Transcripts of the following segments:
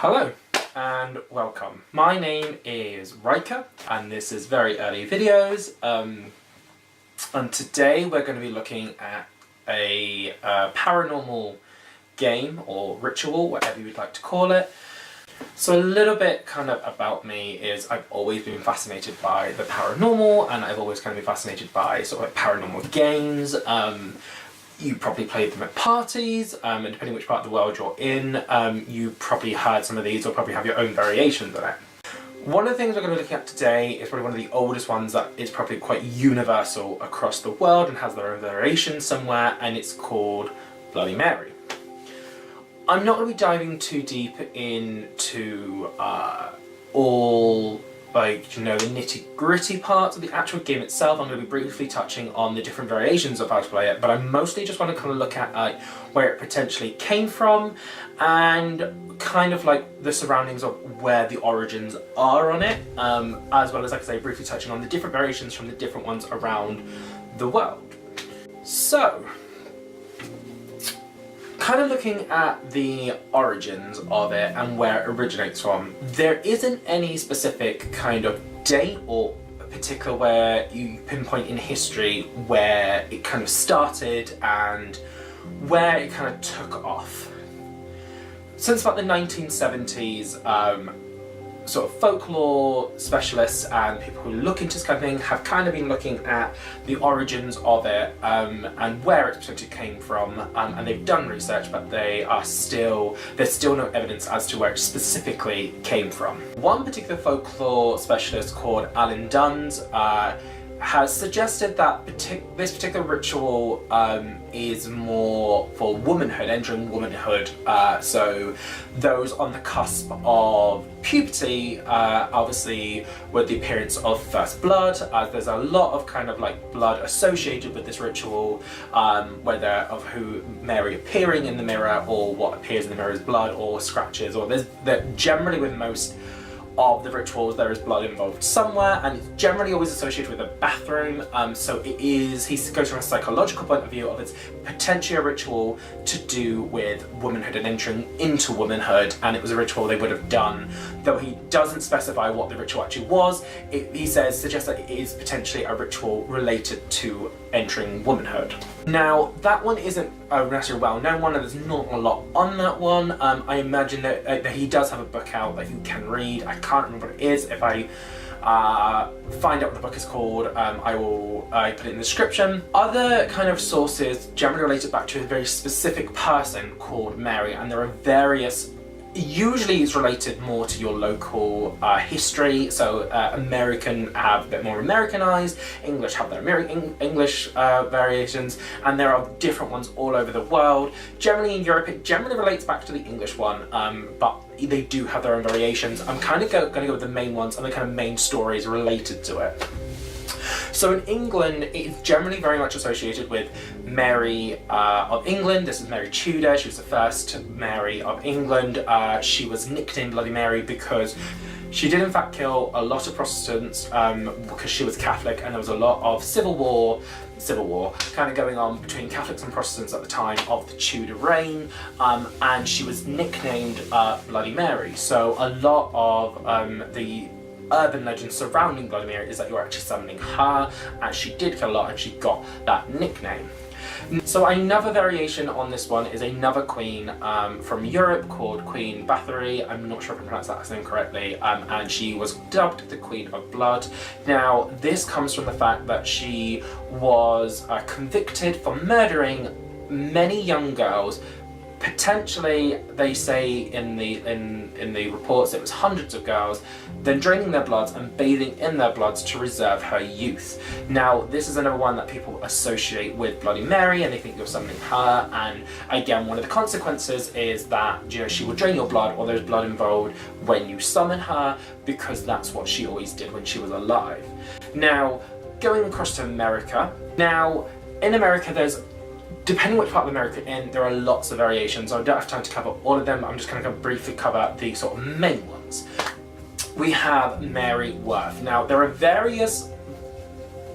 Hello and welcome. My name is Riker and this is very early videos and today we're going to be looking at a paranormal game or ritual, whatever you'd like to call it. So a little bit kind of about me is I've always been fascinated by the paranormal and I've always kind of been fascinated by sort of like paranormal games. You probably played them at parties, and depending which part of the world you're in, you probably heard some of these or probably have your own variations on it. One of the things we're going to be looking at today is probably one of the oldest ones that is probably quite universal across the world and has their own variation somewhere, and it's called Bloody Mary. I'm not going to be diving too deep into all the nitty-gritty parts of the actual game itself. I'm going to be briefly touching on the different variations of how to play it, but I mostly just want to kind of look at where it potentially came from and kind of like the surroundings of where the origins are on it, as well as, like I say, briefly touching on the different variations from the different ones around the world. So, kind of looking at the origins of it and where it originates from, there isn't any specific kind of date or particular where you pinpoint in history where it kind of started and where it kind of took off. Since about the 1970s, sort of folklore specialists and people who look into this kind of thing have kind of been looking at the origins of it and where it potentially came from, and they've done research, but there's still no evidence as to where it specifically came from. One particular folklore specialist called Alan Duns has suggested that this particular ritual is more for womanhood, entering womanhood, so those on the cusp of puberty, obviously with the appearance of first blood, there's a lot of kind of like blood associated with this ritual, whether of who Mary appearing in the mirror or what appears in the mirror is blood or scratches, or generally with most of the rituals there is blood involved somewhere, and it's generally always associated with a bathroom, so he goes from a psychological point of view of it's potentially a ritual to do with womanhood and entering into womanhood, and it was a ritual they would have done, though he doesn't specify what the ritual actually was. He suggests that it is potentially a ritual related to entering womanhood. Now, that one isn't a necessarily well-known one, and there's not a lot on that one. I imagine that he does have a book out that you can read. I can't remember what it is. If I find out what the book is called, I will put it in the description. Other kind of sources generally related back to a very specific person called Mary, and there are various. Usually it's related more to your local history, so American have a bit more Americanized, English have their English variations, and there are different ones all over the world. Generally in Europe it generally relates back to the English one, but they do have their own variations. I'm kind of going to go with the main ones and the kind of main stories related to it. So in England, it's generally very much associated with Mary of England. This is Mary Tudor. She was the first Mary of England. She was nicknamed Bloody Mary because she did in fact kill a lot of Protestants because she was Catholic, and there was a lot of civil war kind of going on between Catholics and Protestants at the time of the Tudor reign, and she was nicknamed Bloody Mary. So a lot of the urban legends surrounding Bloody Mary is that you're actually summoning her, and she did kill a lot and she got that nickname. So another variation on this one is another queen from Europe called Queen Bathory. I'm not sure if I pronounced that name correctly, and she was dubbed the Queen of Blood. Now this comes from the fact that she was convicted for murdering many young girls. Potentially, they say in the reports it was hundreds of girls, then draining their bloods and bathing in their bloods to reserve her youth. Now, this is another one that people associate with Bloody Mary, and they think you're summoning her. And again, one of the consequences is that she will drain your blood, or there's blood involved when you summon her, because that's what she always did when she was alive. Now, going across to America. Now, in America, depending which part of America you're in, there are lots of variations. I don't have time to cover all of them. I'm just going to briefly cover the sort of main ones. We have Mary Worth. Now, there are various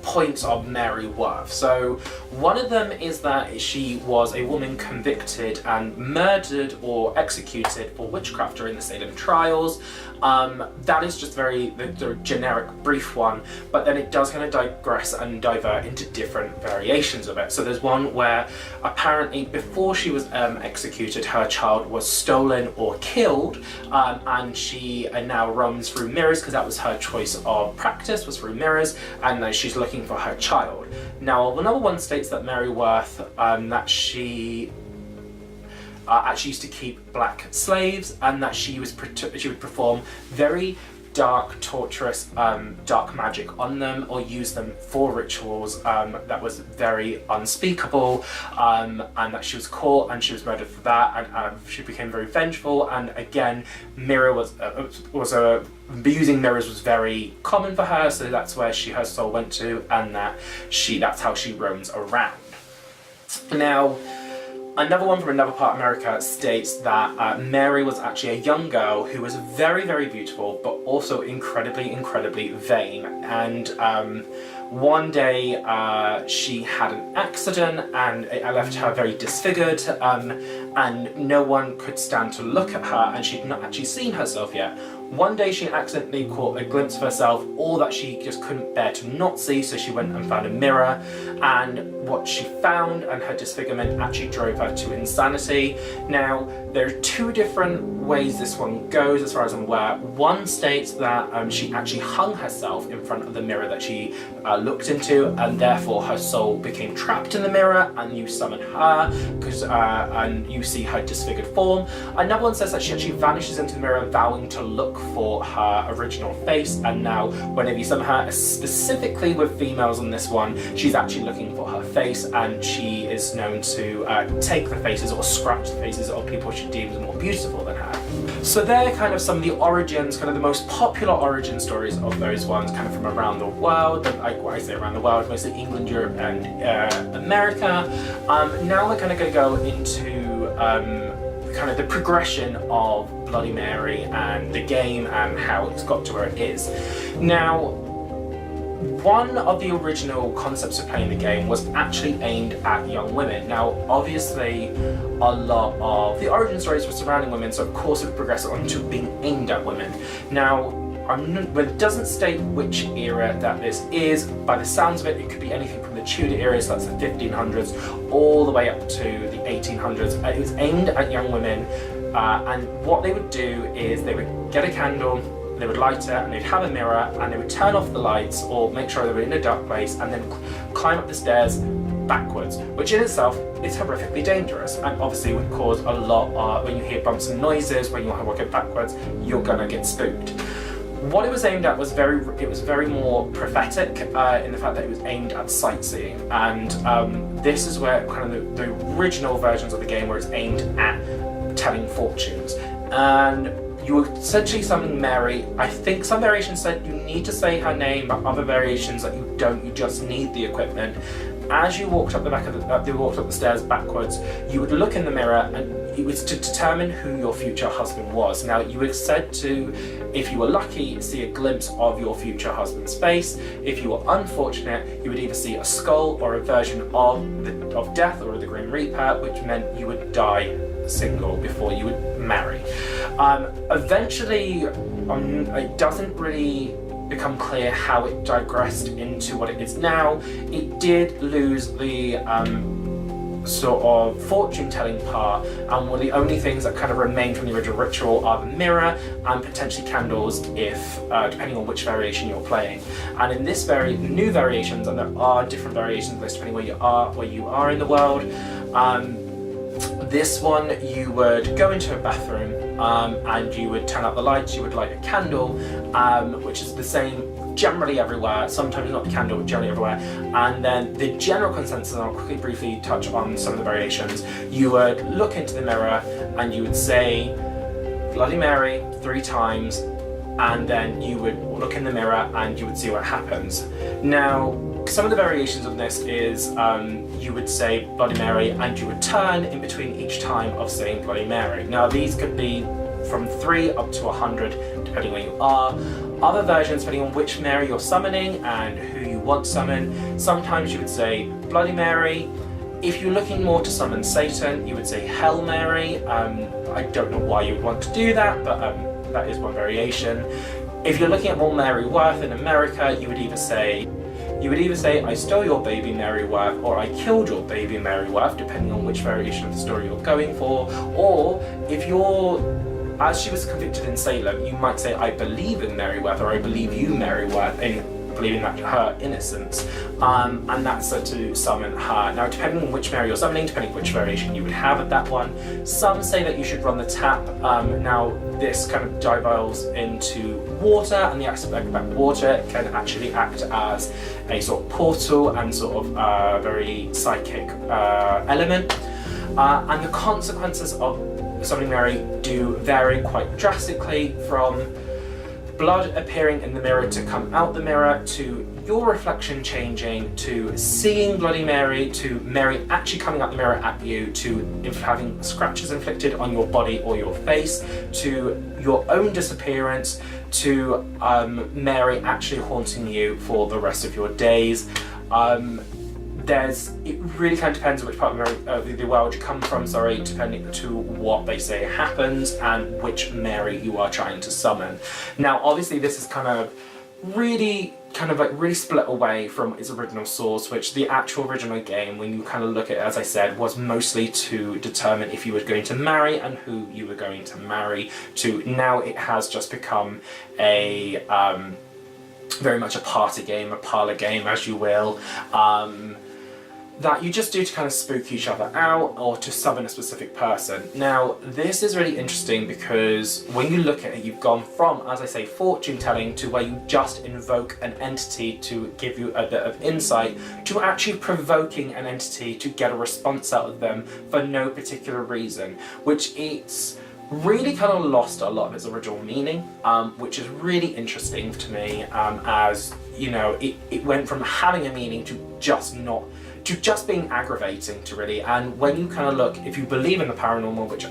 points of Mary worth. So one of them is that she was a woman convicted and murdered or executed for witchcraft during the Salem trials. That is just the generic brief one, but then it does kind of digress and divert into different variations of it. So there's one where apparently before she was executed, her child was stolen or killed, and she now roams through mirrors because that was her choice of practice, was through mirrors, and she's looking for her child. Now another one states that Mary Worth, that she actually used to keep black slaves, and that she would perform very dark, torturous, dark magic on them, or use them for rituals that was very unspeakable, and that she was caught and she was murdered for that, and she became very vengeful. And again, using mirrors was very common for her, so that's where her soul went to, and that's how she roams around. Now, another one from another part of America states that Mary was actually a young girl who was very, very beautiful, but also incredibly, incredibly vain. And one day she had an accident and it left her very disfigured, and no one could stand to look at her, and she'd not actually seen herself yet. One day she accidentally caught a glimpse of herself, all that she just couldn't bear to not see, so she went and found a mirror, and what she found and her disfigurement actually drove her to insanity. Now, there are two different ways this one goes as far as I'm aware. One states that she actually hung herself in front of the mirror that she looked into, and therefore her soul became trapped in the mirror, and you summon her and you see her disfigured form. Another one says that she actually vanishes into the mirror, vowing to look for her original face, and now whenever you summon her, specifically with females on this one, she's actually looking for her face, and she is known to take the faces or scratch the faces of people she deems more beautiful than her. So they're kind of some of the origins, kind of the most popular origin stories of those ones, kind of from around the world. Like what I say around the world, mostly England, Europe, and America. Now we're kind of going to go into kind of the progression of Bloody Mary and the game and how it's got to where it is. Now, one of the original concepts of playing the game was actually aimed at young women. Now, obviously, a lot of the origin stories were surrounding women, so of course it would progress on to being aimed at women. Now, it doesn't state which era that this is. By the sounds of it, it could be anything from the Tudor era, so that's the 1500s, all the way up to the 1800s. It was aimed at young women, and what they would do is they would get a candle, they would light it, and they'd have a mirror, and they would turn off the lights or make sure they were in a dark place, and then climb up the stairs backwards, which in itself is horrifically dangerous, and obviously would cause a lot when you hear bumps and noises, when you want to walk it backwards, you're gonna get spooked. What it was aimed at was very more prophetic in the fact that it was aimed at sightseeing, and this is where kind of the original versions of the game where it's aimed at telling fortunes. And you were essentially summoning Mary. I think some variations said you need to say her name, but other variations that you don't, you just need the equipment. As you walked up the stairs backwards, you would look in the mirror, and it was to determine who your future husband was. Now, you were said to, if you were lucky, see a glimpse of your future husband's face. If you were unfortunate, you would either see a skull or a version of death or the Grim Reaper, which meant you would die single before you would marry. Eventually, it doesn't really become clear how it digressed into what it is now. It did lose the sort of fortune-telling part, and one of the only things that kind of remain from the original ritual are the mirror and potentially candles, if depending on which variation you're playing. And in this new variations, and there are different variations of this depending where you are in the world. This one, you would go into a bathroom and you would turn out the lights, you would light a candle, which is the same generally everywhere, sometimes not the candle, but generally everywhere. And then the general consensus, and I'll quickly briefly touch on some of the variations, you would look into the mirror and you would say Bloody Mary 3 times, and then you would look in the mirror and you would see what happens. Now, some of the variations of this is you would say Bloody Mary and you would turn in between each time of saying Bloody Mary. Now, these could be from 3 up to 100 depending where you are. Other versions, depending on which Mary you're summoning and who you want to summon. Sometimes you would say Bloody Mary. If you're looking more to summon Satan, you would say Hail Mary. I don't know why you would want to do that, but that is one variation. If you're looking at more Mary Worth in America, you would either say I stole your baby Mary Worth, or I killed your baby Mary Worth, depending on which variation of the story you're going for. Or if you're, as she was convicted in Salem, you might say I believe in Mary Worth, or I believe you Mary Worth, believing that her innocence, and that's to summon her. Now, depending on which Mary you're summoning, depending on which variation you would have at that one, some say that you should run the tap. Now, this kind of devolves into water, and the aspect that water can actually act as a sort of portal and sort of very psychic element, and the consequences of summoning Mary do vary quite drastically, from blood appearing in the mirror to come out the mirror, to your reflection changing, to seeing Bloody Mary, to Mary actually coming out the mirror at you, to having scratches inflicted on your body or your face, to your own disappearance, to Mary actually haunting you for the rest of your days. It really kind of depends on which part of the world you come from, depending to what they say happens and which Mary you are trying to summon. Now, obviously, this is kind of really split away from its original source, which the actual original game, when you kind of look at it, as I said, was mostly to determine if you were going to marry and who you were going to marry, to now it has just become a very much a party game, a parlour game, as you will, that you just do to kind of spook each other out or to summon a specific person. Now, this is really interesting because when you look at it, you've gone from, as I say, fortune telling to where you just invoke an entity to give you a bit of insight, to actually provoking an entity to get a response out of them for no particular reason, which it's really kind of lost a lot of its original meaning, which is really interesting to me, as, you know, it went from having a meaning to just being aggravating to really. And when you kind of look, if you believe in the paranormal, which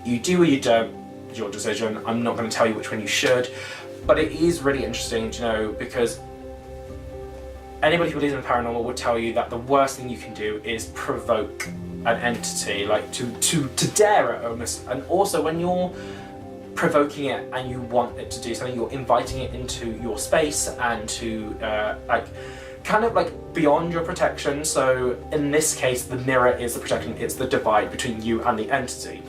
you do or you don't, it's your decision. I'm not going to tell you which one you should, but it is really interesting to know, because anybody who believes in the paranormal would tell you that the worst thing you can do is provoke an entity, like to dare it almost. And also, when you're provoking it and you want it to do something, you're inviting it into your space and to kind of like beyond your protection. So in this case, the mirror is the protection, it's the divide between you and the entity.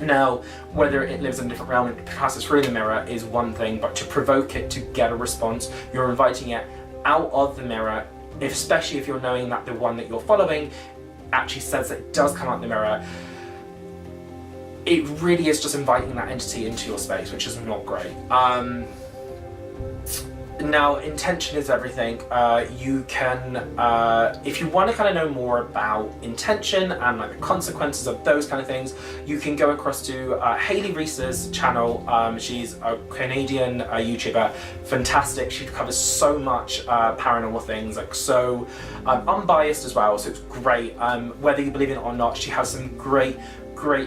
Now, whether it lives in a different realm and passes through the mirror is one thing, but to provoke it to get a response, you're inviting it out of the mirror, especially if you're knowing that the one that you're following actually says that it does come out the mirror. It really is just inviting that entity into your space, which is not great. Now, intention is everything. You can, if you want to kind of know more about intention and like the consequences of those kind of things, you can go across to Hailey Reese's channel. She's a Canadian YouTuber, fantastic. She covers so much paranormal things, like so unbiased as well, so it's great. Whether you believe in it or not, she has some great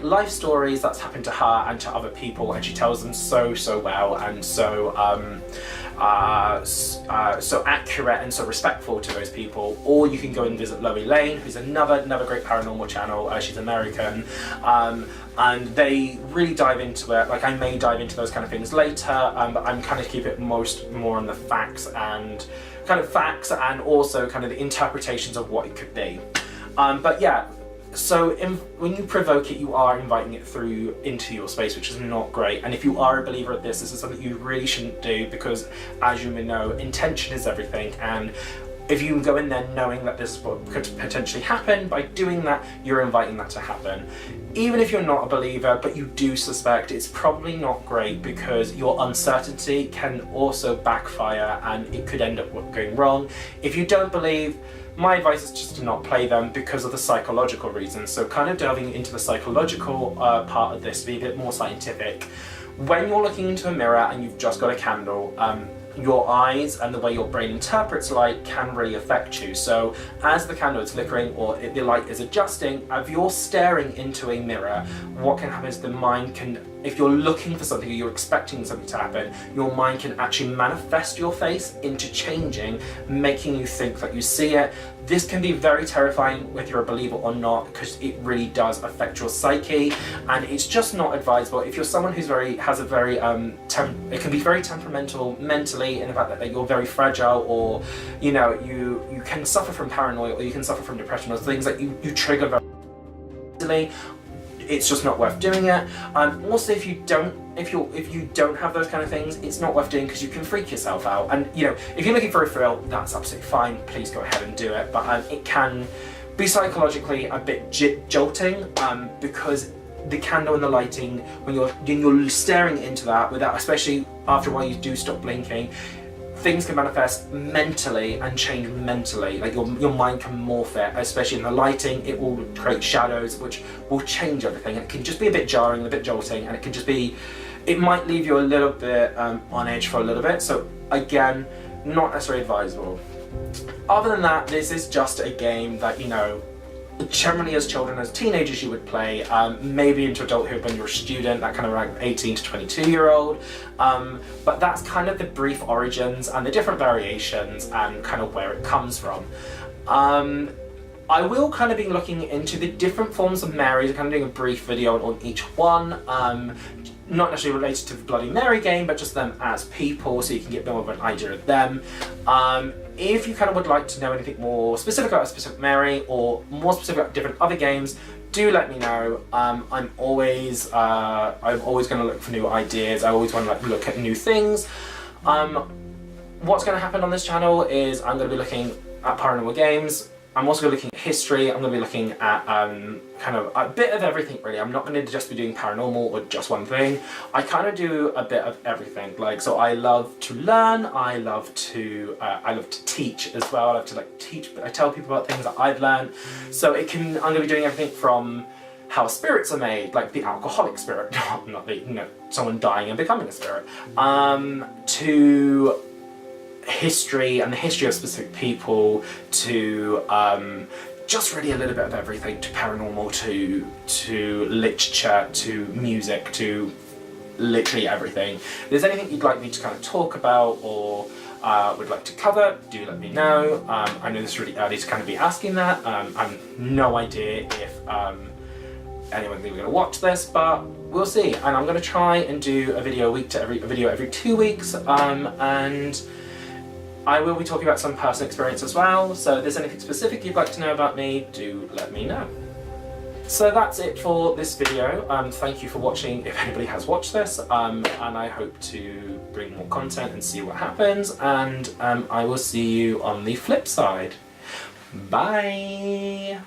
life stories that's happened to her and to other people, and she tells them so well, and so accurate and so respectful to those people. Or you can go and visit Loey Lane, who's another great paranormal channel. She's American, and they really dive into it. Like, I may dive into those kind of things later, but I'm kind of keep it more on the facts and also kind of the interpretations of what it could be. But yeah. So when you provoke it, you are inviting it through into your space, which is not great. And if you are a believer of this is something you really shouldn't do, because, as you may know, intention is everything. And if you go in there knowing that this is what could potentially happen, by doing that, you're inviting that to happen. Even if you're not a believer, but you do suspect, it's probably not great, because your uncertainty can also backfire and it could end up going wrong. If you don't believe, my advice is just to not play them because of the psychological reasons. So kind of delving into the psychological part of this, be a bit more scientific. When you're looking into a mirror and you've just got a candle, your eyes and the way your brain interprets light can really affect you. So as the candle is flickering or the light is adjusting, if you're staring into a mirror, what can happen is the mind can if you're looking for something or you're expecting something to happen, your mind can actually manifest your face into changing, making you think that you see it. This can be very terrifying whether you're a believer or not, because it really does affect your psyche, and it's just not advisable. If you're someone who's has a very it can be very temperamental mentally, in the fact that you're very fragile, or you know, you can suffer from paranoia, or you can suffer from depression, or things that you trigger very easily. It's just not worth doing it. Also, if you don't have those kind of things, it's not worth doing, because you can freak yourself out. And you know, if you're looking for a thrill, that's absolutely fine. Please go ahead and do it. But it can be psychologically a bit jolting, because the candle and the lighting, when you're staring into that, without, especially after a while, you do stop blinking. Things can manifest mentally and change mentally, like your mind can morph it, especially in the lighting. It will create shadows which will change everything, and it can just be a bit jarring, a bit jolting, and it might leave you a little bit on edge for a little bit. So again, not necessarily advisable. Other than that, this is just a game that, you know, generally as children, as teenagers, you would play, maybe into adulthood when you're a student, that kind of like 18 to 22-year-old. But that's kind of the brief origins and the different variations and kind of where it comes from. I will kind of be looking into the different forms of Marys, kind of doing a brief video on each one. Not necessarily related to the Bloody Mary game, but just them as people, so you can get more of an idea of them. If you kind of would like to know anything more specific about a specific Mary, or more specific about different other games, do let me know. I'm always going to look for new ideas. I always want to look at new things. What's going to happen on this channel is I'm going to be looking at paranormal games. I'm also going to be looking at history. I'm going to be looking at kind of a bit of everything, really. I'm not going to just be doing paranormal or just one thing. I kind of do a bit of everything. Like, so I love to learn. I love to teach as well. I love to teach. I tell people about things that I've learned. So I'm going to be doing everything from how spirits are made, like the alcoholic spirit, not the someone dying and becoming a spirit, to history and the history of specific people, to just really a little bit of everything, to paranormal, to literature, to music, to literally everything. If there's anything you'd like me to kind of talk about or would like to cover, do let me know. I know this is really early to kind of be asking that. I have no idea if anyone's even going to watch this, but we'll see. And I'm going to try and do a video every 2 weeks, and I will be talking about some personal experience as well, so if there's anything specific you'd like to know about me, do let me know. So that's it for this video. Thank you for watching, if anybody has watched this, and I hope to bring more content and see what happens, and I will see you on the flip side. Bye!